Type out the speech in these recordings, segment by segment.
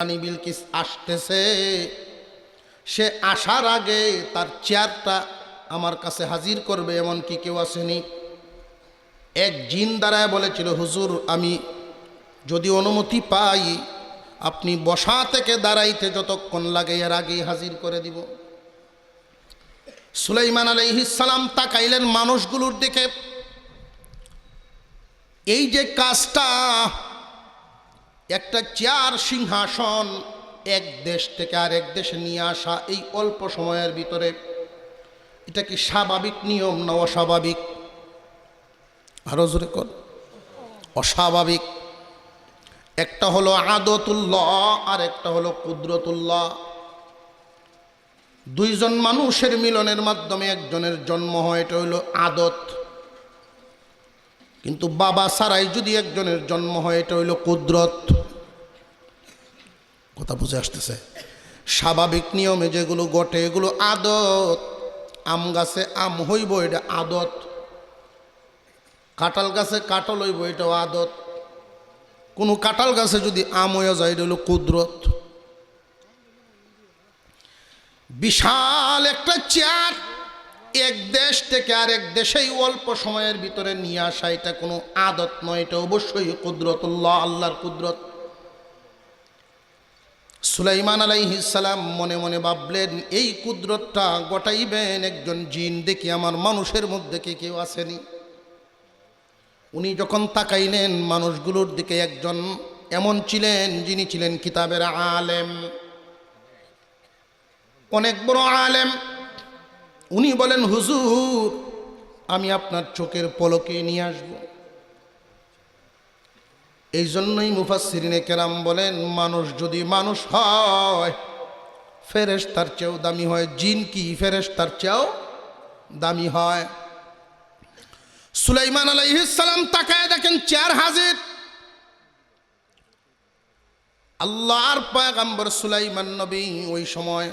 রানী বিলকিস আসতেছে, সে আসার আগে তার চেয়ারটা আমার কাছে হাজির করবে এমন কি কেউ আসেনি? এক জিন দাঁড়ায় বলেছিল, হুজুর আমি যদি অনুমতি পাই আপনি বসা থেকে দাঁড়াইতে যতক্ষণ লাগে এর আগেই হাজির করে দিব। সুলাইমান আলাইহিস সালাম তাকাইলেন মানুষগুলোর দিকে। এই যে কাজটা, একটা চেয়ার সিংহাসন এক দেশ থেকে আরেক দেশে নিয়ে আসা এই অল্প সময়ের ভিতরে, এটা কি স্বাভাবিক নিয়ম না অস্বাভাবিক? আরো জোরে কর, অস্বাভাবিক। একটা হলো আদতুল্লাহ আর একটা হলো কুদরতুল্লাহ। দুইজন মানুষের মিলনের মাধ্যমে একজনের জন্ম হয়, এটা হলো আদত। কিন্তু বাবা ছাড়াই যদি একজনের জন্ম হয়, এটা হইল কুদরত। কথা বুঝে আসতেছে? স্বাভাবিক নিয়মে যেগুলো ঘটে এগুলো আদত। আম গাছে আম হইব, এটা আদত। কাঁঠাল গাছে কাঁঠাল হইব, এটাও আদত। কোনো কাঁঠাল গাছে যদি আম হয়ে যায়, এটা হলো কুদরত। বিশাল একটা চেয়ার এক দেশ থেকে আরেক দেশেই অল্প সময়ের ভিতরে নিয়ে আসা, এটা কোনো আদত নয়, এটা অবশ্যই কুদরতুল্লাহ, আল্লাহর কুদরত। সুলাইমান আলাইহিস সালাম মনে মনে ভাবলেন, এই কুদরতটা গটাইবেন একজন জিন, দেখি আমার মানুষের মধ্যে কি কেউ আসেনি। উনি যখন তাকাইলেন মানুষগুলোর দিকে, একজন এমন ছিলেন যিনি ছিলেন কিতাবের আলেম, অনেক বড় আলেম। উনি বলেন, হুজুর আমি আপনার চোখের পলকে নিয়ে আসব। এই জন্যই মুফাসসিরিনে কেরাম বলেন, মানুষ যদি মানুষ হয় ফেরেশতার চেয়েও দামি হয়। জিন কি ফেরেশতার চেয়েও দামি হয়? সুলাইমান আলাইহিস সালাম তাকায় দেখেন চেয়ার হাজির। আল্লাহর পয়গম্বর সুলাইমান নবী ওই সময়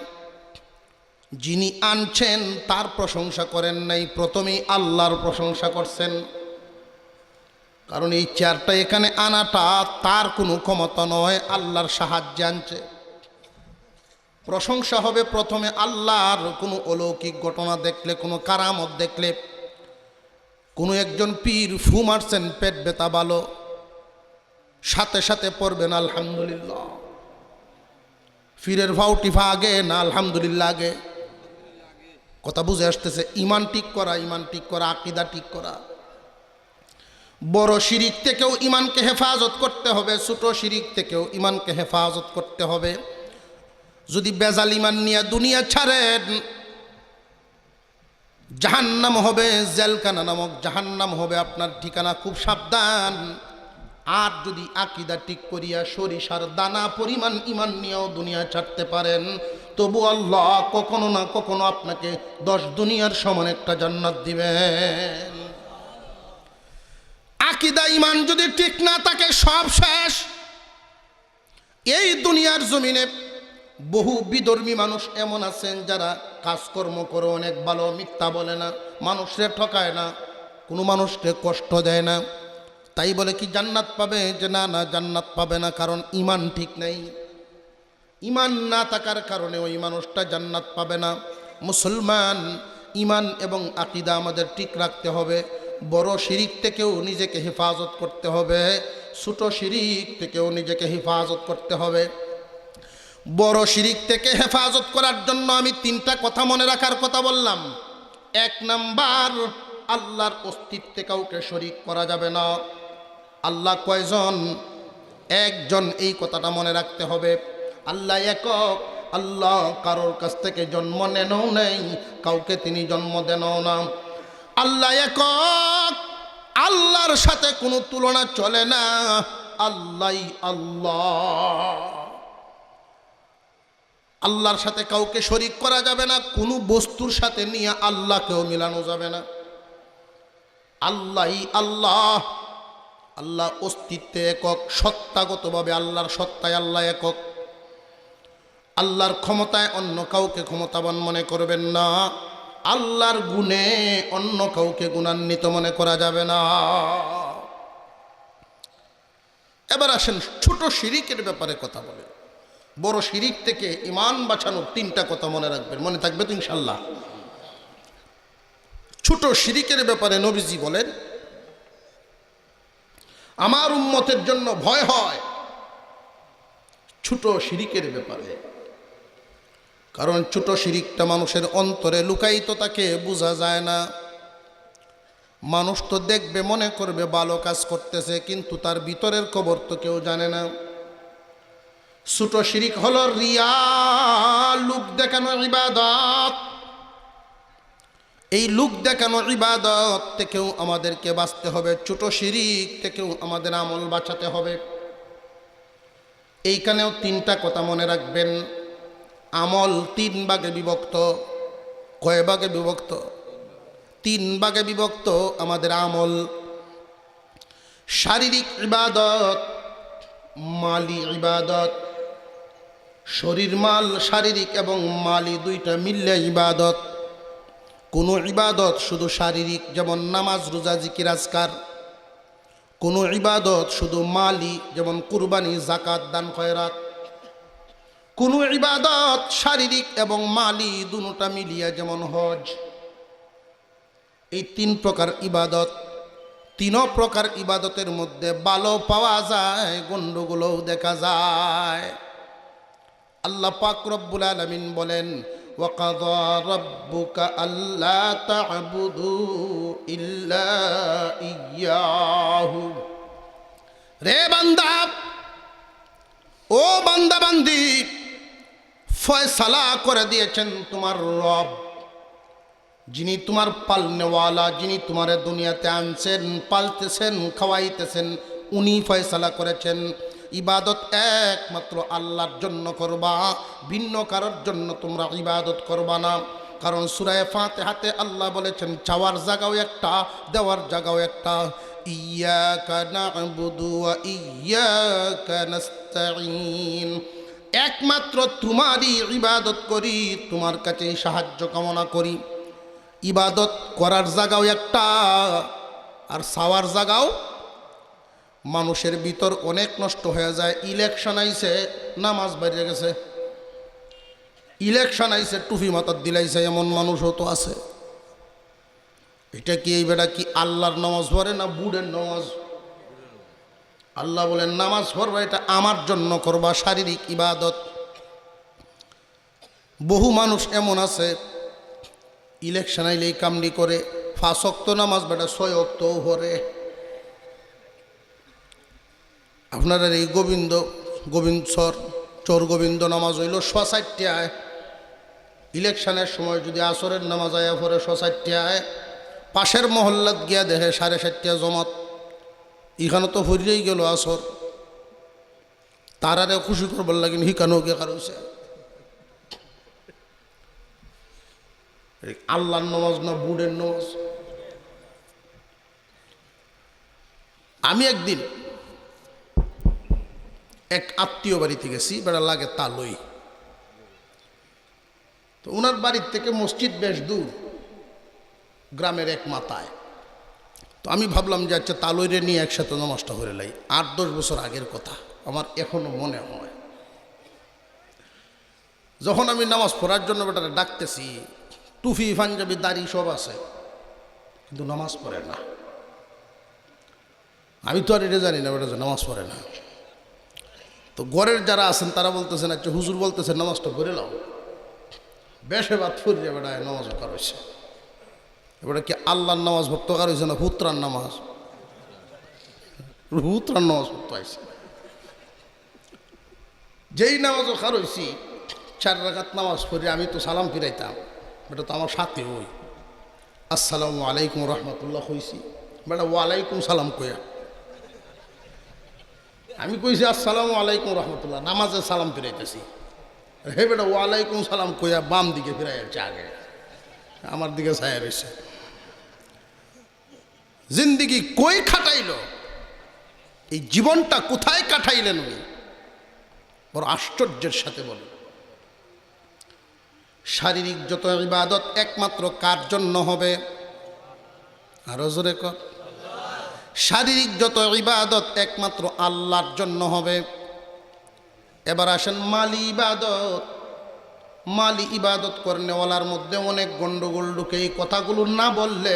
যিনি আনছেন তার প্রশংসা করেন নাই, প্রথমেই আল্লাহর প্রশংসা করছেন। কারণ এই চেয়ারটা এখানে আনাটা তার কোনো ক্ষমতা নয়, আল্লাহর সাহায্যে আনছে। প্রশংসা হবে প্রথমে আল্লাহর। কোনো অলৌকিক ঘটনা দেখলে, কোনো কারামত দেখলে, কোনো একজন পীর ফু মারছেন, পেট ব্যথা ভালো, সাথে সাথে পড়বেন আলহামদুলিল্লাহ। পীরের ভাউটিফা আগে না আলহামদুলিল্লাহ আগে? কথা বুঝে আসতেছে? ইমান ঠিক করা, ইমান ঠিক করা, আকীদা ঠিক করা। বড় শিরিক থেকেও ইমানকে হেফাজত করতে হবে, ছোট শিরিক থেকেও ইমানকে হেফাজত করতে হবে। যদি বেজাল ইমান নিয়ে দুনিয়া ছাড়েন, জাহান্নাম হবে, জেলখানা নামক জাহান্নাম হবে আপনার ঠিকানা, খুব সাবধান। আর যদি আকীদা ঠিক করিয়া সরিষার দানা পরিমাণ ইমান নিয়েও দুনিয়া ছাড়তে পারেন, তবু আল্লাহ কখনো না কখনো আপনাকে 10 দুনিয়ার সমান একটা জান্নাত দিবেন। আকীদা ইমান যদি ঠিক না থাকে সব শেষ। এই দুনিয়ার জমিনে বহু বিধর্মী মানুষ এমন আছেন যারা কাজকর্ম করে অনেক ভালো, মিথ্যা বলে না, মানুষকে ঠকায় না, কোনো মানুষকে কষ্ট দেয় না। তাই বলে কি জান্নাত পাবে? যে না না, জান্নাত পাবে না, কারণ ইমান ঠিক নেই। ইমান না থাকার কারণে ওই মানুষটা জান্নাত পাবে না। মুসলমান, ইমান এবং আকীদা আমাদের ঠিক রাখতে হবে। বড় শিরিক থেকেও নিজেকে হেফাজত করতে হবে, ছোট শিরিক থেকেও নিজেকে হেফাজত করতে হবে। বড় শিরিক থেকে হেফাজত করার জন্য আমি 3টা কথা মনে রাখার কথা বললাম। 1 নাম্বার, আল্লাহর অস্তিত্বে কাউকে শরীক করা যাবে না। আল্লাহ কয়জন? একজন, এই কথাটা মনে রাখতে হবে। আল্লাহ একক, আল্লাহ কারোর কাছ থেকে জন্ম নেনও নেই, কাউকে তিনি জন্ম দেনও না। আল্লাহ একক, আল্লাহর সাথে কোনো তুলনা চলে না। আল্লাহই আল্লাহ। আল্লাহর সাথে কাউকে শরীক করা যাবে না, কোনো বস্তুর সাথে নিয়ে আল্লাহকেও মিলানো যাবে না। আল্লাহই আল্লাহ। আল্লাহ অস্তিত্বে একক, সত্তাগতভাবে আল্লাহর সত্তায় আল্লাহ একক। আল্লাহর ক্ষমতায় অন্য কাউকে ক্ষমতাবান মনে করবেন না, আল্লাহর গুণে অন্য কাউকে গুণান্বিত মনে করা যাবে না। এবার আসেন ছোট শিরিকের ব্যাপারে কথা বলে। বড় শিরিক থেকে ঈমান বাঁচানোর তিনটা কথা মনে রাখবেন, মনে থাকবে তো ইনশাল্লাহ। ছোট শিরিকের ব্যাপারে নবীজি বলেন, আমার উম্মতের জন্য ভয় হয় ছোট শিরিকের ব্যাপারে, কারণ ছোট শিরিকটা মানুষের অন্তরে লুকায়িত তাকে বোঝা যায় না। মানুষ তো দেখবে মনে করবে ভালো কাজ করতেছে, কিন্তু তার ভিতরের খবর তো কেউ জানে না। ছোট শিরিক হলো রিয়া, লোক দেখানো ইবাদত। এই লোক দেখানো ইবাদত থেকেও আমাদেরকে বাঁচতে হবে, ছোট শিরিক থেকেও আমাদের আমল বাঁচাতে হবে। এইখানেও তিনটা কথা মনে রাখবেন। আমল তিন ভাগে বিভক্ত। কয় ভাগে বিভক্ত? তিন ভাগে বিভক্ত আমাদের আমল। শারীরিক ইবাদত, মালি ইবাদত। শরীর মাল, শারীরিক এবং মালি দুইটা মিললে ইবাদত। কোনো ইবাদত শুধু শারীরিক, যেমন নামাজ, রোজা, জিকির, আজকার। কোনো ইবাদত শুধু মালি, যেমন কুরবানি, যাকাত, দান, খয়রাত। কোনো ইবাদত শারীরিক এবং মালি দুটোটা মিলিয়ে, যেমন হজ। এই তিন প্রকার ইবাদত। তিন প্রকার ইবাদতের মধ্যে ভালো পাওয়া যায়, গন্ডগোলও দেখা যায়। আল্লাহ পাক রব্বুল আলামিন বলেন, ওয়াকাযা রাব্বুকা আল্লা তা'বুদু ইল্লা ইয়্যাহু। রে বান্দা, ও বান্দা বান্দি, ফয়সালা করে দিয়েছেন তোমার রব, যিনি তোমার পালনেওয়ালা, যিনি তোমার দুনিয়াতে আনছেন, পালতেছেন, খাওয়াইতেছেন, উনি ফয়সালা করেছেন ইবাদত একমাত্র আল্লাহর জন্য করবা, ভিন্ন কারোর জন্য তোমরা ইবাদত করবা না। কারণ সূরা ফাতিহাতে আল্লাহ বলেছেন, চাওয়ার জায়গাও একটা, দেওয়ার জায়গাও একটা। ইয়্যাকা না'বুদু ওয়া ইয়্যাকা নাস্তাঈন। একমাত্র তোমারই ইবাদত করি, তোমার কাছে সাহায্য কামনা করি। ইবাদত করার জায়গাও একটা, আর চাওয়ার জায়গাও। মানুষের ভিতর অনেক নষ্ট হয়ে যায়। ইলেকশন আইছে, নামাজ বাইরে গেছে। ইলেকশন আইছে, টুপি মাথার দিলাইছে, এমন মানুষও তো আছে। এটা কি, এই বেটা কি আল্লাহর নামাজ পড়ে না বুড়ের নামাজ? আল্লাহ বলেন নামাজ পড়বা, এটা আমার জন্য করবা, শারীরিক ইবাদত। বহু মানুষ এমন আছে, ইলেকশন আইলেই কামড়ি করে, 5 ওয়াক্ত নামাজ বেটা 6 ওয়াক্তও পড়ে। আপনারা এই চোর গোবিন্দ নামাজ হইল 4:30টায়। ইলেকশনের সময় যদি আসরের নামাজ আয়া পড়ে 4:30টায়, পাশের মহল্লাত গিয়া দেখে 7:30 জমাত। এখানে তো হরিয়েই গেল আসর। তারারে খুশি করবার লাগিন হিকানো গিয়ে কারণছে আল্লাহর নামাজ না বুড়ের নামাজ। আমি একদিন এক আত্মীয় বাড়িতে গেছি, বেড়া লাগে তালই। তো ওনার বাড়ির থেকে মসজিদ বেশ দূর, গ্রামের এক মাথায়। তো আমি ভাবলাম যে আচ্ছা তালইরে নিয়ে একসাথে নামাজটা করে লাই। 8-10 বছর আগের কথা, আমার এখনো মনে হয়। যখন আমি নামাজ পড়ার জন্য বেটারে ডাকতেছি, টুফি, পাঞ্জাবি, দাড়ি সব আছে, কিন্তু নামাজ পড়ে না। আমি তো আর এটা জানি না বেটা যে নামাজ পড়ে না। তো ঘরের যারা আছেন তারা বলতেছেন, আচ্ছা হুজুর বলতেছেন নামাজটা করে লাও। বেশে বাদ ফুরিয়ে বেড়ায় নামাজ কার হয়েছে। এবারে কি আল্লাহর নামাজ ভক্ত কার হয়েছে না হুতরার নামাজ? হুতরার নামাজ ভক্ত হয়েছে। যেই নামাজও কার হয়েছি, 4 রাকাত নামাজ পড়ি, আমি তো সালাম ফিরাইতাম। বেটা তো আমার সাথে ওই আসসালামু আলাইকুম রহমতুল্লাহ হয়েছি, বেটা ওয়ালাইকুম সালাম কইয়া। আমি কইছি আসসালামু আলাইকুম রহমতুল্লাহ, নামাজে সালাম ফিরাইতেছি। হে বেটা ওয়ালাইকুম সালাম কইয়া বাম দিকে ফিরাই যাচ্ছে, আগে আমার দিকে ছায়া রয়েছে। জিন্দিগি কই খাটাইল, এই জীবনটা কোথায় কাটাইলেন উনি? বড় আশ্চর্যের সাথে বলেন। শারীরিক যত ইবাদত একমাত্র কার জন্য হবে? আরো জোরে কর। শারীরিক যত ইবাদত একমাত্র আল্লাহর জন্য হবে। এবার আসেন মালি ইবাদত। মালি ইবাদত করনেওয়ালার মধ্যে অনেক গন্ডগোল ঢুকে। এই কথাগুলো না বললে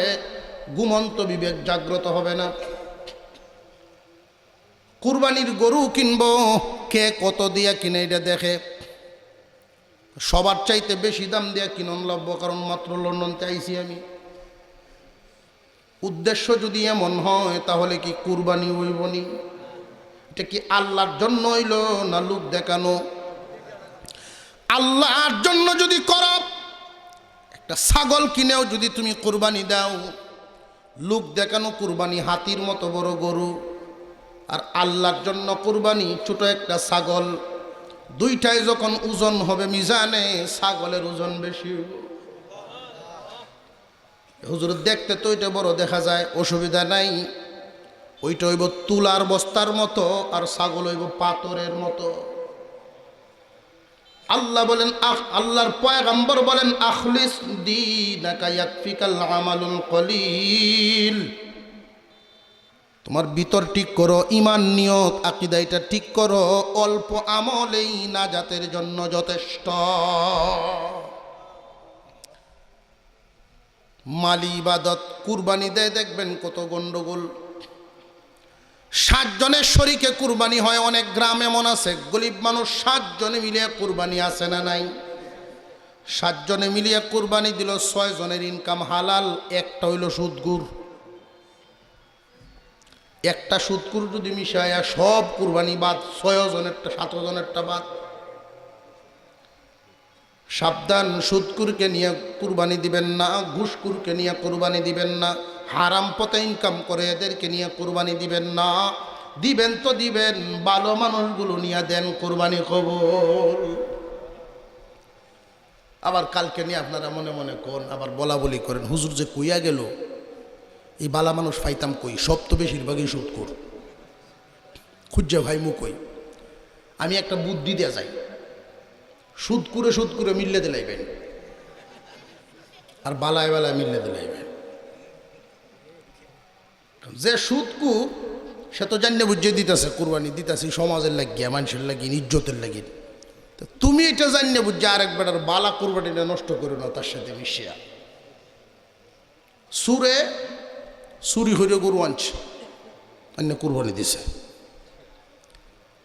ঘুমন্ত বিবেক জাগ্রত হবে না। কুরবানির গরু কিনবো, কে কত দিয়া কিনে এটা দেখে। সবার চাইতে বেশি দাম দিয়া কিনন লাগব, কারণ মাত্র লন্ডনতে আইছি আমি। উদ্দেশ্য যদি এমন হয় তাহলে কি কুরবানি হইবনি? এটা কি আল্লাহর জন্য হইল না লোক দেখানো? আল্লাহর জন্য যদি করো, একটা ছাগল কিনেও যদি তুমি কুরবানি দাও, লোক দেখানো কুরবানি হাতির মতো বড় গরু, আর আল্লাহর জন্য কুরবানি ছোট একটা ছাগল। দুইটাই যখন ওজন হবে মিজানে, ছাগলের ওজন বেশি। হুজুর দেখতে তো ওইটা বড় দেখা যায়, অসুবিধা নাই। ওইটা হইব তুলার বস্তার মতো, আর ছাগল হইব পাথরের মতো। আল্লাহ বলেন, আল্লাহর পয়গম্বর বলেন, আখলিস দীনাকা ইয়াকফিকাল আমালুল কলিল। তোমার ভিতর ঠিক করো, ইমান নিয়ত আকীদা এটা ঠিক করো, অল্প আমলেই নাজাতের জন্য যথেষ্ট। মালি ইবাদত কুরবানি দেয়, দেখবেন কত গন্ডগোল। 7 জনের শরীকে কুরবানি হয়। অনেক গ্রাম এমন আছে গরিব মানুষ 7 জনে মিলিয়ে কুরবানি আছে না নাই? 7 জনে মিলিয়ে কুরবানি দিল, 6 জনের ইনকাম হালাল, একটা হইল সুদগুর। একটা সুদকুর যদি মিশায়া সব কুরবানি বাদ, 6 জনেরটা 7 জনেরটা বাদ। সাবধান, সুদকুরকে নিয়ে কুরবানি দিবেন না, ঘুষকুরকে নিয়ে কুরবানি দিবেন না, হারাম পথে ইনকাম করে এদেরকে নিয়ে কুরবানি দিবেন না। দিবেন তো দিবেন, ভালো মানুষগুলো নিয়ে দেন, কুরবানি কবুল। আবার কালকে নিয়ে আপনারা মনে মনে কোন আবার বলা বলি করেন, হুজুর যে কইয়া গেল এই বালা মানুষ পাইতাম কই? সব তো বেশিরভাগই সুদকুর। খুঁজে ভাই মু কই, আমি একটা বুদ্ধি দেয়া যাই, সুদকুরে মিললে দিলাইবেন, আর বালায় বালায় মিললে দিলাইবেন। যে সুদকুর সে তো জানিয়ে বুঝিয়ে দিতেছে কুরবানি দিতেছি সমাজের লাগিয়ে, মানুষের লাগিয়ে, ইজ্জতের লাগিয়ে। তো তুমি এটা জানিয়ে বুঝছে আরেক বেটার বালা কুরবানিটা নষ্ট করো না তার সাথে মিশিয়া। সুরে চুরি হইরে গরু আনছে, অন্য কুরবানি দিছে।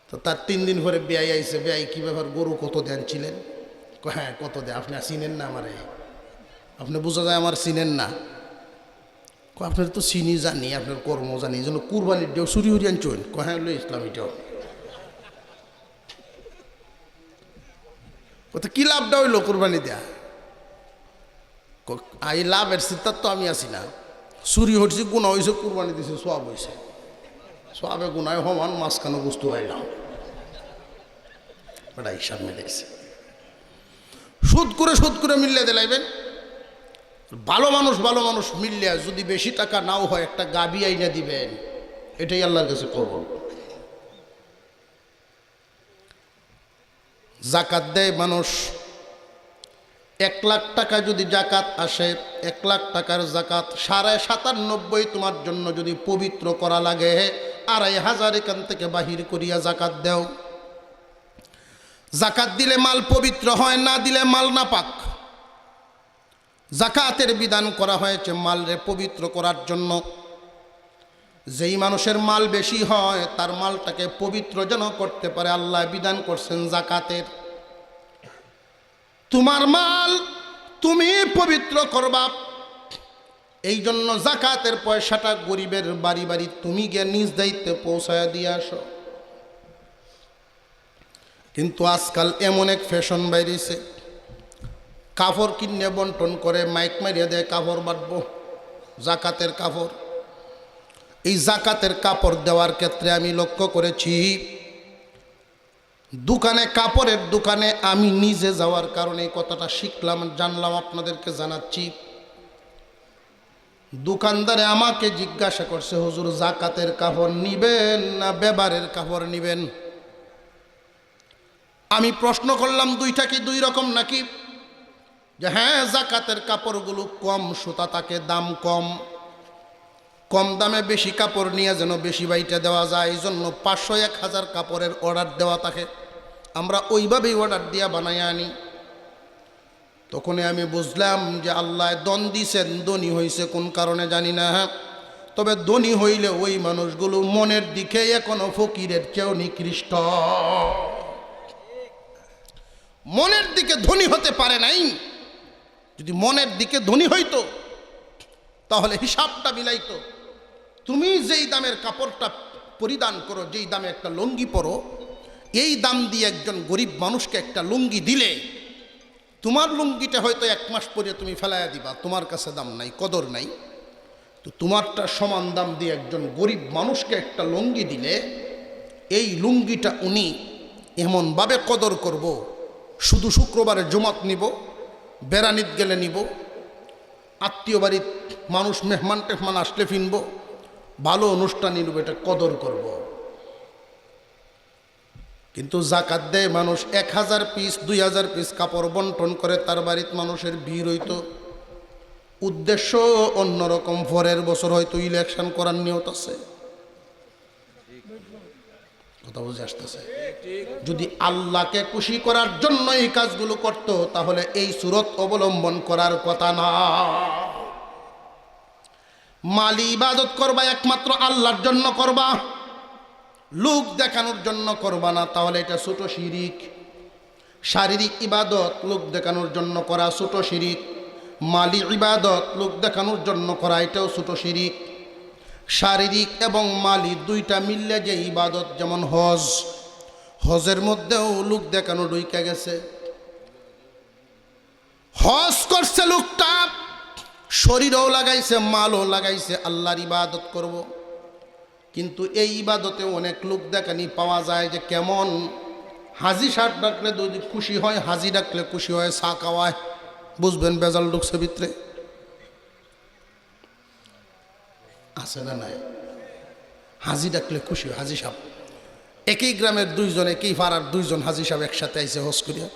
তো তার 3 দিন পরে বেয়াই আইছে। বেয়াই কি ব্যাপার, গরু কত দেন ছিলেন? হ্যাঁ কত দেয়, আপনি চিনেন না আমারে? আপনি বোঝা যায় আমার চিনেন না। আপনার তো চিনি জানি, আপনার কর্ম জানি, এই জন্য কুরবানির দিয়েও চুরি হরিয়ে আনছেন। হ্যাঁ লো ইসলাম এটাও কত কি লাভটা হইলো কুরবানি দেয়া? এই লাভের চিন্তার তো আমি আছি না। চুরি হচ্ছে, গুণা হয়েছে, কুরবানি দিছে, সব হয়েছে। সবে গুনায় হমান, মাঝখানে বস্তু পাইলাম, ওটা হিসাব মিলেছে। সুদ করে মিললে দিলাইবেন। ভালো মানুষ মিললে যদি বেশি টাকা নাও হয়, একটা গাবি আইনা দিবেন, এটাই আল্লাহর কাছে কবুল। জাকাত দেয় মানুষ, 1 লাখ টাকা যদি জাকাত আসে, 1 লাখ টাকার জাকাত 97.5 তোমার জন্য যদি পবিত্র করা লাগে, 2,500 এখান থেকে বাহির করিয়া জাকাত দেও। জাকাত দিলে মাল পবিত্র হয়, না দিলে মাল নাপাক। জাকাতের বিধান করা হয়েছে মালরে পবিত্র করার জন্য। যেই মানুষের মাল বেশি হয় তার মালটাকে পবিত্র যেন করতে পারে, আল্লাহ বিধান করছেন জাকাতের। তোমার মাল তুমি পবিত্র করবা, এই জন্য জাকাতের পয়সাটা গরিবের বাড়ি বাড়ি তুমি গিয়ে নিজ দায়িত্বে পৌঁছায় দিয়ে আসো। কিন্তু আজকাল এমন এক ফ্যাশন বাইরেছে, কাপড় কিনে বন্টন করে, মাইক মারিয়ে দেয় কাপড় বাঁটবো, জাকাতের কাপড়। এই জাকাতের কাপড় দেওয়ার ক্ষেত্রে আমি লক্ষ্য করেছি, দোকানে, কাপড়ের দোকানে আমি নিজে যাওয়ার কারণে এই কথাটা শিখলাম, জানলাম, আপনাদেরকে জানাচ্ছি। দোকানদারে আমাকে জিজ্ঞাসা করছে, হুজুর জাকাতের কাপড় নিবেন না ব্যবহারের কাপড় নিবেন? আমি প্রশ্ন করলাম, দুইটা কি 2 রকম নাকি? যে হ্যাঁ, জাকাতের কাপড়গুলো কম সুতা থাকে, দাম কম, কম দামে বেশি কাপড় নিয়ে যেন বেশি বাইটা দেওয়া যায়, এই জন্য 500-1000 কাপড়ের অর্ডার দেওয়া থাকে। আমরা ওইভাবেই অর্ডার দিয়া বানাই আনি। তখনই আমি বুঝলাম যে আল্লাহ দন দিছেন, ধনী হয়েছে কোন কারণে জানি না, তবে ধনী হইলে ওই মানুষগুলো মনের দিকে এখনো ফকিরের চেয়েও নিকৃষ্ট। মনের দিকে ধনী হতে পারে নাই। যদি মনের দিকে ধনী হইতো তাহলে হিসাবটা মিলাইতো। তুমি যেই দামের কাপড়টা পরিধান করো, যেই দামে একটা লুঙ্গি পরো, এই দাম দিয়ে একজন গরিব মানুষকে একটা লুঙ্গি দিলে তোমার লুঙ্গিটা হয়তো 1 মাস পরে তুমি ফেলাইয়া দিবা, তোমার কাছে দাম নাই, কদর নাই। তো তোমারটা সমান দাম দিয়ে একজন গরিব মানুষকে একটা লুঙ্গি দিলে এই লুঙ্গিটা উনি এমনভাবে কদর করব, শুধু শুক্রবারে জুমাত নিব, বেড়ানিত গেলে নিব, আত্মীয় বাড়ির মানুষ মেহমান টেহমান আসলে ফিনব, ভালো অনুষ্ঠান নিব, এটা কদর করব। কিন্তু জাকাত দেয় মানুষ 1000 পিস 2000 পিস কাপড় বন্টন করে, তার বাড়িতে মানুষের ভিড় হইতো, উদ্দেশ্য অন্যরকম। পরের বছর হয়তো ইলেকশন করার নিয়ত আছে। কথা বুঝে আসতেছে? যদি আল্লাহকে খুশি করার জন্য এই কাজগুলো করত তাহলে এই সুরত অবলম্বন করার কথা না। মালি ইবাদত করবা একমাত্র আল্লাহর জন্য করবা, লোক দেখানোর জন্য করবা না, তাহলে এটা ছোট শিরিক। শারীরিক ইবাদত লোক দেখানোর জন্য করা ছোট শিরিক, মালি ইবাদত লোক দেখানোর জন্য করা এটাও ছোট শিরিক। শারীরিক এবং মালি দুইটা মিললে যে ইবাদত, যেমন হজ, হজের মধ্যেও লোক দেখানো ঢুইকা গেছে। হজ করছে লোকটা, শরীরও লাগাইছে, মালও লাগাইছে, আল্লাহর ইবাদত করব, কিন্তু এই ইবাদতে অনেক লোক দেখানি পাওয়া যায়। যে কেমন হাজি সার ডাকলে যদি খুশি হয়, হাজি ডাকলে খুশি হয়, চা খাওয়ায়, বুঝবেন বেজাল ঢুকছে ভিতরে, আছে না নাই? হাজি ডাকলে খুশি হয় হাজি সাহেব। একই গ্রামের 2 জন, একই পাড়ার 2 জন হাজি সাহেব একসাথে আইসে হজ করিয়া,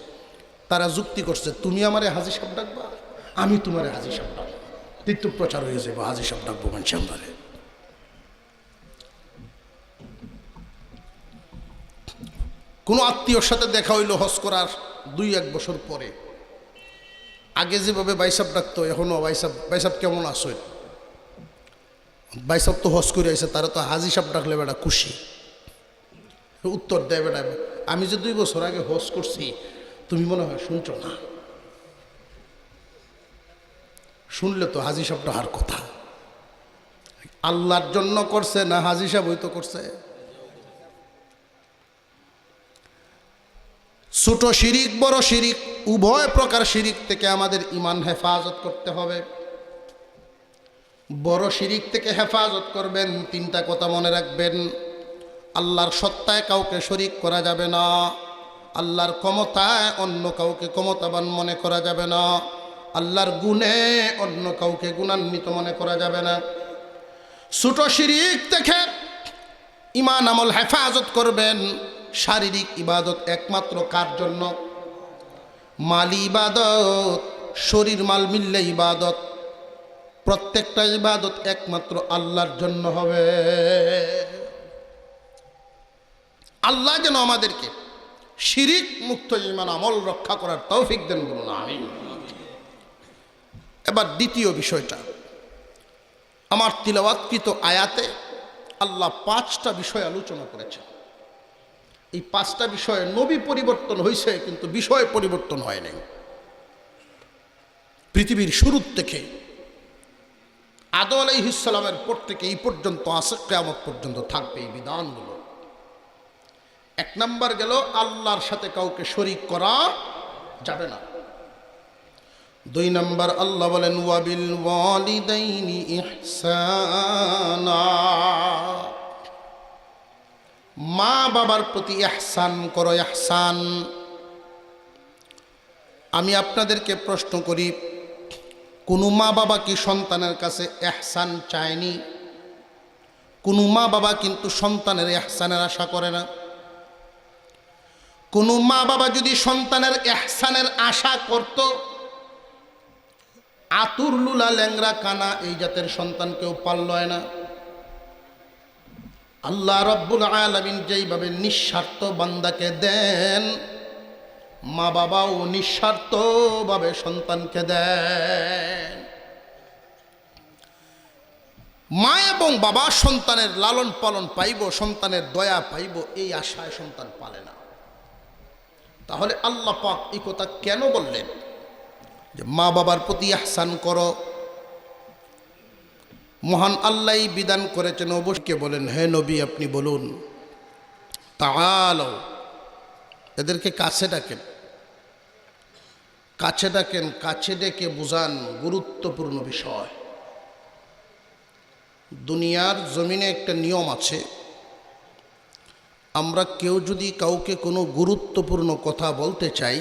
তারা যুক্তি করছে, তুমি আমারে হাজি সাহেব ডাকবা, আমি তোমারে হাজি সাহেব ডাকবো, তীর্থ প্রচার হয়ে যাবো, হাজি সাহেব ডাকবো মানুষ আমারে। কোনো আত্মীয়র সাথে দেখা হইল হজ করার 2-1 বছর পরে, আগে যেভাবে বাইসাব ডাকতো এখনও বাইসাব কেমন আসো, বাইসাব তো হজ করে আইসে, তারা তো হাজি সাহেব ডাকলে বেটা খুশি। উত্তর দেয়, বেটা আমি যে 2 বছর আগে হজ করছি তুমি মনে হয় শুনছো না, শুনলে তো হাজি সাহেব ডাকার কথা। আল্লাহর জন্য করছে না হাজি সাহেব হইতো করছে? ছোট শিরিক বড় শিরিক উভয় প্রকার শিরিক থেকে আমাদের ঈমান হেফাজত করতে হবে। বড় শিরিক থেকে হেফাজত করবেন 3টা কথা মনে রাখবেন। আল্লাহর সত্তায় কাউকে শরীক করা যাবে না, আল্লাহর ক্ষমতায় অন্য কাউকে ক্ষমতাবান মনে করা যাবে না, আল্লাহর গুণে অন্য কাউকে গুণান্বিত মনে করা যাবে না। ছোট শিরিক থেকে ঈমান আমল হেফাজত করবেন। শারীরিক ইবাদত একমাত্র কার জন্য? মালি ইবাদত, শরীর মাল মিললে ইবাদত, প্রত্যেকটা ইবাদত একমাত্র আল্লাহর জন্য হবে। আল্লাহ যেন আমাদেরকে শিরিক মুক্ত ঈমান আমল রক্ষা করার তৌফিক দেন, বলুন আমিন। এবার দ্বিতীয় বিষয়টা, আমার তিলাওয়াতকৃত আয়াতে আল্লাহ 5টা বিষয় আলোচনা করেছেন। এই 5টা বিষয়ে নবী পরিবর্তন হয়েছে, কিন্তু বিষয় পরিবর্তন হয় নাই। পৃথিবীর শুরু থেকে আদম আলাইহিস সালামের পর থেকে এই পর্যন্ত আছে, কিয়ামত পর্যন্ত থাকবে এই বিধানগুলো। 1 নাম্বার গেল আল্লাহর সাথে কাউকে শরীক করা যাবে না। 2 নাম্বার আল্লাহ বলেন ওয়াবিল ওয়ালিদাইনি ইহসানা, মা বাবার প্রতি ইহসান করো, ইহসান। আমি আপনাদেরকে প্রশ্ন করি, কোনো মা বাবা কি সন্তানের কাছে ইহসান চায়নি? কোনো মা বাবা কিন্তু সন্তানের ইহসানের আশা করে না। কোনো মা বাবা যদি সন্তানের ইহসানের আশা করত, আতুর লুলা ল্যাংরা কানা এই জাতের সন্তান কেউ পালল না। আল্লাহ রাব্বুল আলামিন যেইভাবে নিঃস্বার্থ বান্দাকে দেন, মা বাবাও নিঃস্বার্থভাবে সন্তানকে দেন। মা এবং বাবা সন্তানের লালন পালন পাইব, সন্তানের দয়া পাইব, এই আশায় সন্তান পালে না। তাহলে আল্লাহ পাক এই কথা কেন বললেন যে মা বাবার প্রতি ইহসান করো? মহান আল্লাহ বিধান করেছেন। অবশ্যই বলেন, হে নবী আপনি বলুন, তাআলাও, এদেরকে কাছে ডাকেন, কাছে ডাকেন, কাছে ডেকে বুঝান গুরুত্বপূর্ণ বিষয়। দুনিয়ার জমিনে একটা নিয়ম আছে, আমরা কেউ যদি কাউকে কোনো গুরুত্বপূর্ণ কথা বলতে চাই,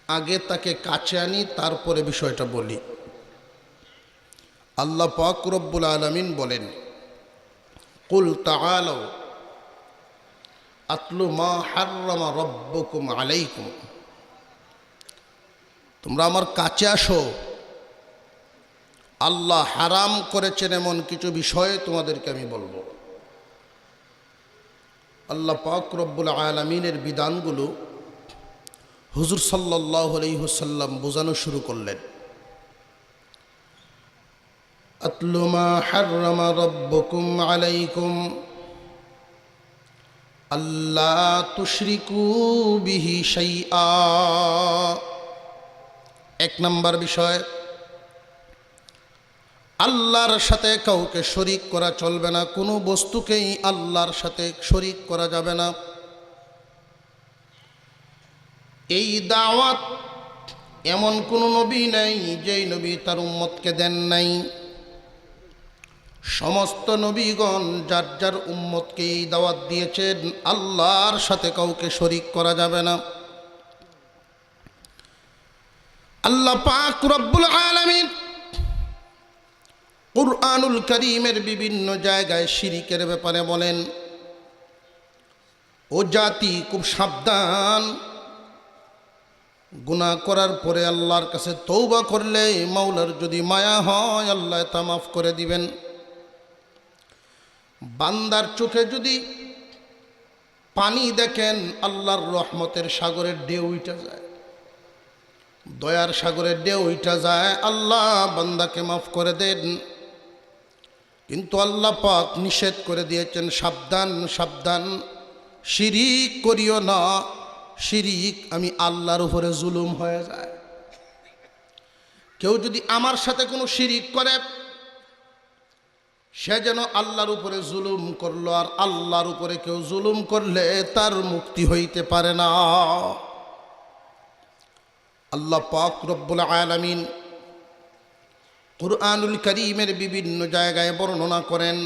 আগে তাকে কাছে আনি, তারপরে বিষয়টা বলি। আল্লাহ পাক রব্বুল আলামিন বলেন, কুল তাআলাও আতলু মা হাররামা রাব্বুকুম আলাইকুম, তোমরা আমার কাছে আসো, আল্লাহ হারাম করেছেন এমন কিছু বিষয় তোমাদেরকে আমি বলবো। আল্লাহ পাক রব্বুল আলামিনের বিধানগুলো হুজুর সাল্লাল্লাহু আলাইহি ওয়াসাল্লাম বোঝানো শুরু করলেন। আতলু মা হাররামা রাব্বুকুম আলাইকুম আল্লা তুশরিকু বিহি শাইআ। এক নম্বর বিষয়, আল্লাহর সাথে কাউকে শরিক করা চলবে না, কোনো বস্তুকেই আল্লাহর সাথে শরিক করা যাবে না। এই দাওয়াত এমন কোনো নবী নাই যেই নবী তার উম্মতকে দেন নাই। সমস্ত নবীগণ যার যার উম্মতকে এই দাওয়াত দিয়েছেন, আল্লাহর সাথে কাউকে শরিক করা যাবে না। আল্লাহ পাক রব্বুল আলামিন কুরআনুল কারীমের বিভিন্ন জায়গায় শিরিকের ব্যাপারে বলেন, ও জাতি খুব সাবধান, গুনাহ করার পরে আল্লাহর কাছে তওবা করলে মাওলার যদি মায়া হয় আল্লাহ তা মাফ করে দিবেন। বান্দার চোখে যদি পানি দেখেন, আল্লাহর রহমতের সাগরের ঢেউ উঠে যায়, দয়ার সাগরের ঢেউ উঠে যায়, আল্লাহ বান্দাকে মাফ করে দেন। কিন্তু আল্লাহ পাক নিষেধ করে দিয়েছেন, সাবধান সাবধান, শিরিক করিও না, শিরিক আমি আল্লাহর উপরে জুলুম হয়ে যায়। কেউ যদি আমার সাথে কোনো শিরিক করে, সে যেন আল্লাহর উপরে জুলুম করলো, আর আল্লাহর উপরে কেউ জুলুম করলে তার মুক্তি হইতে পারে না। আল্লাহ পাক রব্বুল আলামিন কুরআনুল কারীমের বিভিন্ন জায়গায় বর্ণনা করেন।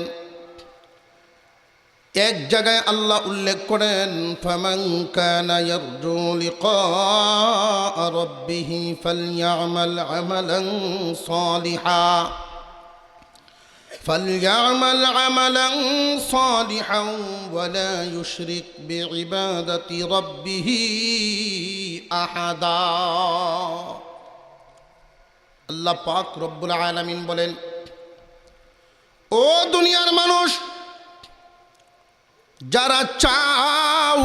এক জায়গায় আল্লাহ উল্লেখ করেন, ফামান কানা ইয়ারজু লিকা রাব্বিহি ফালইআমাল আমালান সালিহা ওয়ালা ইউশরিক বিইবাদাতি রাব্বিহি আহাদা। আল্লাহ পাক রব্বুল আলামিন বলেন, ও দুনিয়ার মানুষ, যারা চাও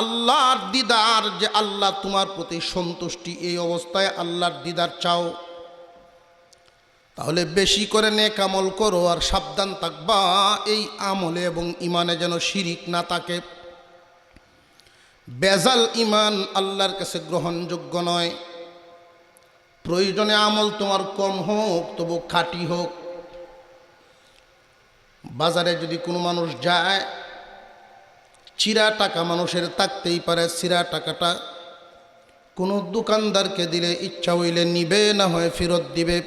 আল্লাহর দিদার, যে আল্লাহ তোমার প্রতি সন্তুষ্টি, এই অবস্থায় আল্লাহর দিদার চাও, তাহলে বেশি করে নেক আমল করো, আর সাবধান থাকবা এই আমলে এবং ইমানে যেন শিরিক না থাকে। বেজাল ইমান আল্লাহর কাছে গ্রহণযোগ্য নয়। প্রয়োজনে আমল তোমার কম হোক, তবু খাঁটি হোক। বাজারে যদি কোনো মানুষ যায়, চিরা টাকা মানুষের থাকতেই পারে, চিরা টাকাটা কোনো দোকানদারকে দিলে ইচ্ছা হইলে নিবে, না হয় ফেরত দিবে।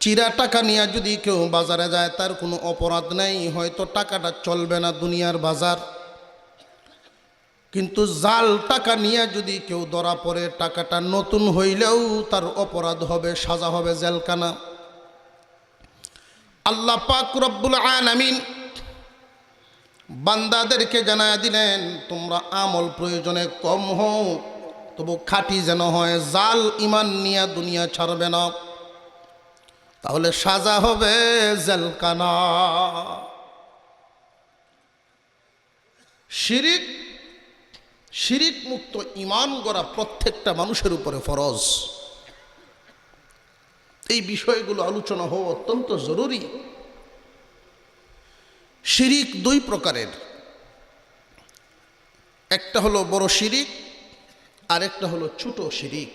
চিরা টাকা নিয়ে যদি কেউ বাজারে যায়, তার কোনো অপরাধ নেই, হয়তো টাকাটা চলবে না দুনিয়ার বাজার। কিন্তু জাল টাকা নিয়ে যদি কেউ ধরা পড়ে, টাকাটা নতুন হইলেও তার অপরাধ হবে, সাজা হবে জেলখানা। আল্লাহ পাক রব্বুল আলামিন বান্দাদেরকে জানায় দিলেন, তোমরা আমল প্রয়োজনে কম হোক, তবু খাঁটি যেন হয়, জাল ইমান নিয়ে দুনিয়া ছাড়বে না। তাহলে সাজা হবে জেলখানা। শিরিক মুক্ত ঈমান গড়া প্রত্যেকটা মানুষের উপরে ফরজ। এই বিষয়গুলো আলোচনা হওয়া অত্যন্ত জরুরি। শিরিক দুই প্রকারের, একটা হলো বড় শিরিক আর একটা হলো ছোট শিরিক।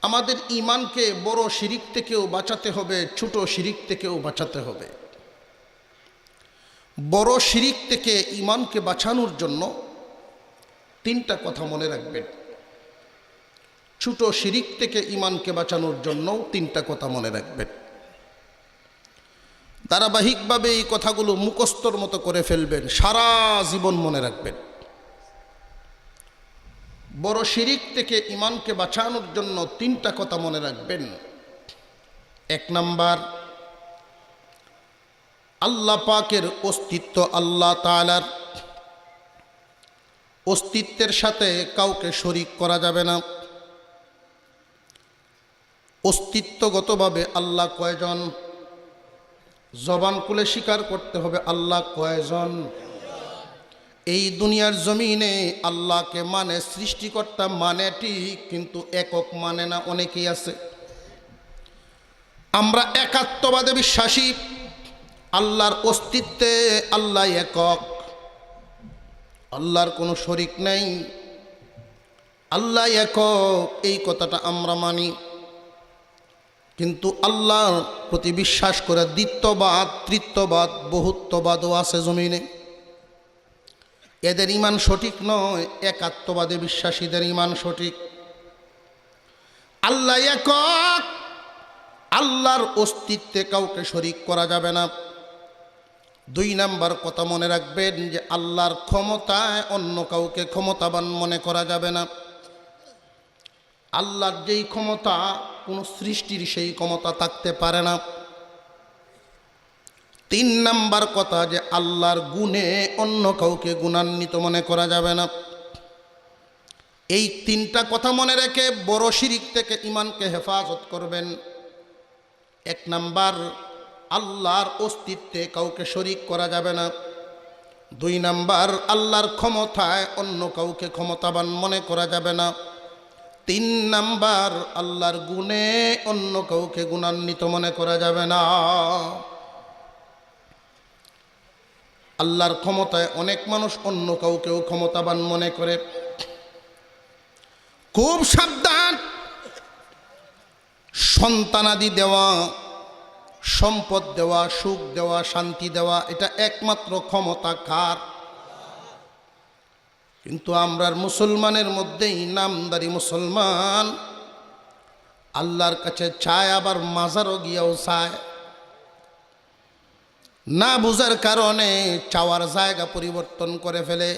আমাদের ঈমানকে বড় শিরিক থেকেও বাঁচাতে হবে, ছোট শিরিক থেকেও বাঁচাতে হবে। বড় শিরিক থেকে ঈমানকে বাঁচানোর জন্য তিনটা কথা মনে রাখবেন। ছোট শিরিক থেকে ঈমানকে বাঁচানোর জন্য তিনটা কথা মনে রাখবেন। ধারাবাহিকভাবে এই কথাগুলো মুখস্থর মতো করে ফেলবেন, সারা জীবন মনে রাখবেন। বড় শিরিক থেকে ঈমানকে বাঁচানোর জন্য তিনটা কথা মনে রাখবেন। এক নাম্বার, আল্লাহ পাকের অস্তিত্ব, আল্লাহ তাআলার অস্তিত্বের সাথে কাউকে শরীক করা যাবে না। অস্তিত্বগতভাবে আল্লাহ কয়জন? জবান খুলে স্বীকার করতে হবে আল্লাহ কয়জন। এই দুনিয়ার জমিনে আল্লাহকে মানে, সৃষ্টিকর্তা মানে ঠিক, কিন্তু একক মানে না, অনেকেই আছে। আমরা একাত্মবাদে বিশ্বাসী, আল্লাহর অস্তিত্বে আল্লাহ একক, আল্লাহর কোনো শরীক নেই, আল্লাহ একক, এই কথাটা আমরা মানি। কিন্তু আল্লাহর প্রতি বিশ্বাস করে দ্বিত্ববাদ, তৃত্ববাদ, বহুত্ববাদও আছে জমিনে। এদের ঈমান সঠিক নয়, একাত্মবাদে বিশ্বাসীদের ঈমান সঠিক। আল্লাহ একক, আল্লাহর অস্তিত্বে কাউকে শরীক করা যাবে না। দুই নাম্বার কথা মনে রাখবেন যে আল্লাহর ক্ষমতায় অন্য কাউকে ক্ষমতাবান মনে করা যাবে না। আল্লাহর যেই ক্ষমতা, কোন সৃষ্টির সেই ক্ষমতা থাকতে পারে না। তিন নাম্বার কথা যে আল্লাহর গুণে অন্য কাউকে গুণান্বিত মনে করা যাবে না। এই তিনটা কথা মনে রেখে বড় শিরিক থেকে ঈমানকে হেফাজত করবেন। এক নাম্বার, আল্লাহর অস্তিত্বে কাউকে শরীক করা যাবে না। দুই নাম্বার, আল্লাহর ক্ষমতায় অন্য কাউকে ক্ষমতাবান মনে করা যাবে না। তিন নাম্বার, আল্লাহর গুণে অন্য কাউকে গুণান্বিত মনে করা যাবে না। আল্লাহর ক্ষমতায় অনেক মানুষ অন্য কাউকেও ক্ষমতাবান মনে করে। খুব সাবধান। সন্তানাদি দেওয়া, সম্পদ দেওয়া, সুখ দেওয়া, শান্তি দেওয়া, এটা একমাত্র ক্ষমতা কার? কিন্তু আমরার মুসলমানের মধ্যেই নামদারি মুসলমান আল্লাহর কাছে চায়, আবার মাজারও গিয়েও চায়। না বুঝার কারণে চাওয়ার জায়গা পরিবর্তন করে ফেলে।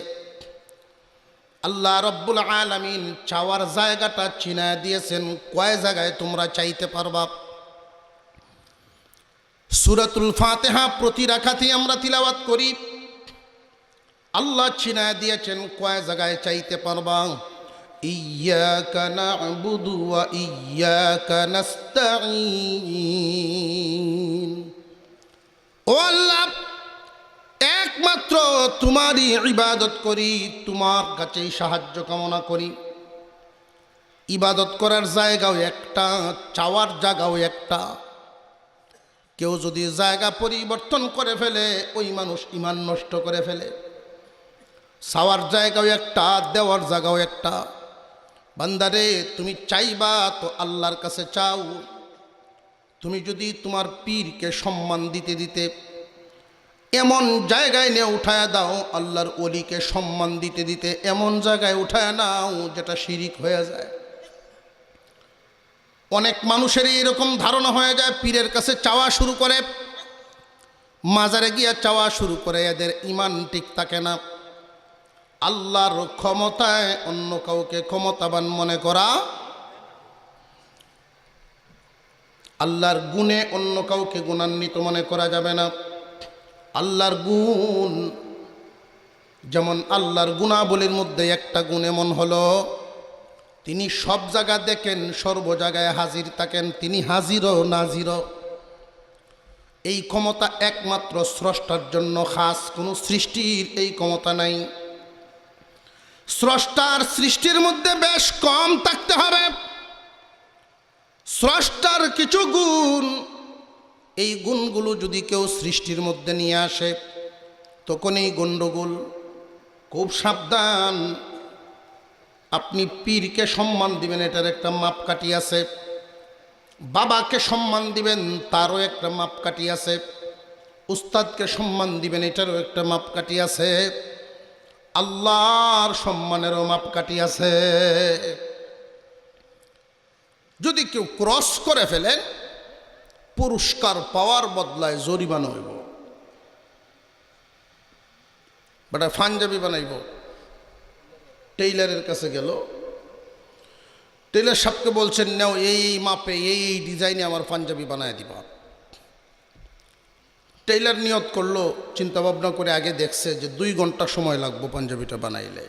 আল্লাহ রব্বুল আলামিন চাওয়ার জায়গাটা চিনায় দিয়েছেন, কয় জায়গায় তোমরা চাইতে পারবা। সূরাতুল ফাতিহা প্রতি রাকাতে আমরা তিলাওয়াত করি। আল্লাহ চিনায় দিয়েছেন কয় জায়গায় চাইতে পারবা। ইয়্যাকা না'বুদু ওয়া ইয়্যাকা নাস্তাঈন। ও আল্লাহ, একমাত্র তোমারই ইবাদত করি, তোমার কাছেই সাহায্য কামনা করি। ইবাদত করার জায়গাও একটা, চাওয়ার জায়গাও একটা। কেউ যদি জায়গা পরিবর্তন করে ফেলে, ওই মানুষ ঈমান নষ্ট করে ফেলে। চাওয়ার জায়গাও একটা, দেওয়ার জায়গাও একটা। বান্দারে, তুমি চাইবা তো আল্লাহর কাছে চাও। তুমি যদি তোমার পীরকে সম্মান দিতে দিতে এমন জায়গায় নিয়ে উঠায় দাও, আল্লাহর ওলিকে সম্মান দিতে দিতে এমন জায়গায় উঠায় নাও যেটা শিরিক হয়ে যায়। অনেক মানুষের এরকম ধারণা হয়ে যায়, পীরের কাছে চাওয়া শুরু করে, মাজারে গিয়া চাওয়া শুরু করে, এদের ঈমান ঠিক থাকে না। আল্লাহর ক্ষমতায় অন্য কাউকে ক্ষমতাবান মনে করা, আল্লাহর গুণে অন্য কাউকে গুণান্বিত মনে করা যাবে না। আল্লাহর গুণ, যেমন আল্লাহর গুণাবলীর মধ্যে একটা গুণ এমন হলো, তিনি সব জায়গা দেখেন, সর্ব জায়গায় হাজির থাকেন, তিনি হাজিরও নাজিরও। এই ক্ষমতা একমাত্র স্রষ্টার জন্য খাস, কোনো সৃষ্টির এই ক্ষমতা নাই। স্রষ্টার সৃষ্টির মধ্যে বেশ কম থাকতে হবে। স্রষ্টার কিছু গুণ, এই গুণগুলো যদি কেউ সৃষ্টির মধ্যে নিয়ে আসে তখন এই গণ্ডগোল। খুব সাবধান। আপনি পীরকে সম্মান দিবেন, এটার একটা মাপকাঠি আছে। বাবাকে সম্মান দিবেন, তারও একটা মাপকাঠি আছে। উস্তাদকে সম্মান দিবেন, এটারও একটা মাপকাঠি আছে। আল্লাহর সম্মানেরও মাপকাঠি আছে। যদি কেউ ক্রস করে ফেলেন, পুরস্কার পাওয়ার বদলায় জরিমানা হইব। বেটা পাঞ্জাবি বানাইব, টেইলারের কাছে গেল, টেইলার সাহেবকে বলছেন নাও এই মাপে এই ডিজাইনে আমার পাঞ্জাবি বানায় দিবা। টেইলার নিয়ত করলো, চিন্তা ভাবনা করে আগে দেখছে যে 2 ঘন্টা সময় লাগবে পাঞ্জাবিটা বানাইলে।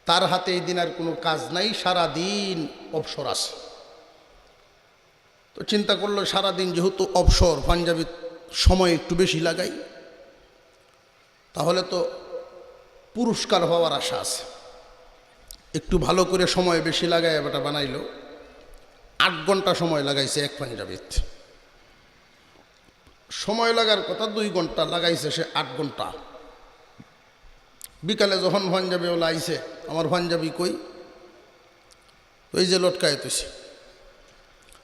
তার হাতে এই দিন আর কোনো কাজ নাই, সারাদিন অবসর আছে। তো চিন্তা করলো সারাদিন যেহেতু অবসর, পাঞ্জাবি সময় একটু বেশি লাগাই, তাহলে তো পুরস্কার হওয়ার আশা আছে। একটু ভালো করে সময় বেশি লাগায় এটা বানাইলো। 8 ঘন্টা সময় লাগাইছে এক পাঞ্জাবিতে। সময় লাগার কথা 2 ঘন্টা, লাগাইছে সে 8 ঘন্টা। বিকালে যখন পাঞ্জাবি ওলা আইছে, আমার পাঞ্জাবি কই, ওই যে লটকায় তুইছে।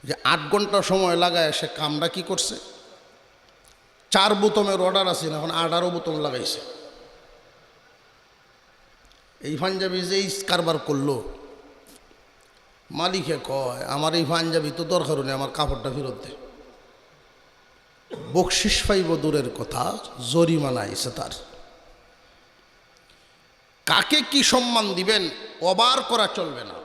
যে 8 ঘন্টা সময় লাগায় সে কামটা কি করছে, 4 বোতামের অর্ডার আছে, এখন 18 বোতাম লাগাইছে। এই পাঞ্জাবি যে কারবার করলো, মালিকে কয় আমার এই পাঞ্জাবি তো দরকার নেই, আমার কাপড়টা ফেরত দে। বকশিস পাইব দূরের কথা, জরিমানা আইছে তার। কাকে কি সম্মান দিবেন অবার করা চলবে না।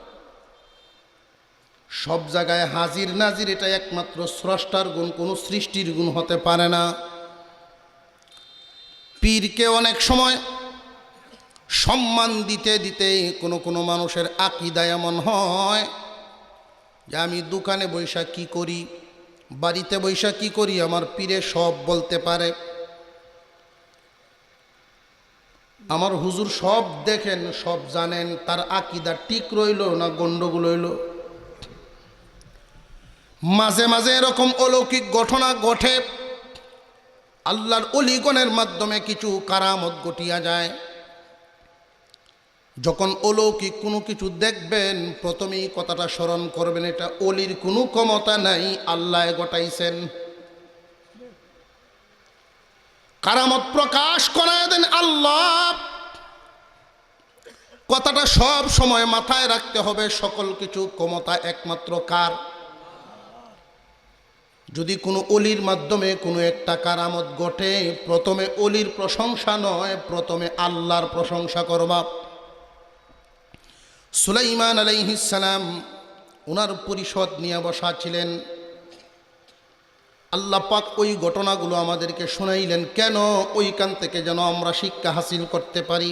সব জায়গায় হাজির নাজির, এটা একমাত্র স্রষ্টার গুণ, কোনো সৃষ্টির গুণ হতে পারে না। পীরকে অনেক সময় সম্মান দিতে দিতে কোনো মানুষের আকীদা এমন হয় যে আমি দোকানে বৈশা কি করি, বাড়িতে বৈশা কি করি, আমার পীরে সব বলতে পারে। আমার হুজুর সব দেখেন, সব জানেন। তার আকীদা ঠিক রইল না গন্ডগোল হইল? মাঝে মাঝে এরকম অলৌকিক ঘটনা ঘটে। আল্লাহর অলিগণের মাধ্যমে কিছু কারামত ঘটিয়া যায়। যখন অলৌকিক কোনো কিছু দেখবেন, প্রথমেই কথাটা স্মরণ করবেন, এটা অলির কোনো ক্ষমতা নাই, আল্লাহ ঘটাইছেন। কারামত প্রকাশ করায় দেন আল্লাহ। কথাটা সব সময় মাথায় রাখতে হবে, সকল কিছু ক্ষমতা একমাত্র কার? যদি কোনো অলির মাধ্যমে কোনো একটা কারামত ঘটে, প্রথমে অলির প্রশংসা নয়, প্রথমে আল্লাহর প্রশংসা করবা। সুলাইমান আলাইহিস সালাম ওনার পরিষদ নিয়ে বসা ছিলেন। আল্লাহ পাক ওই ঘটনাগুলো আমাদেরকে শোনাইলেন, কেন? ওইখান থেকে যেন আমরা শিক্ষা হাসিল করতে পারি।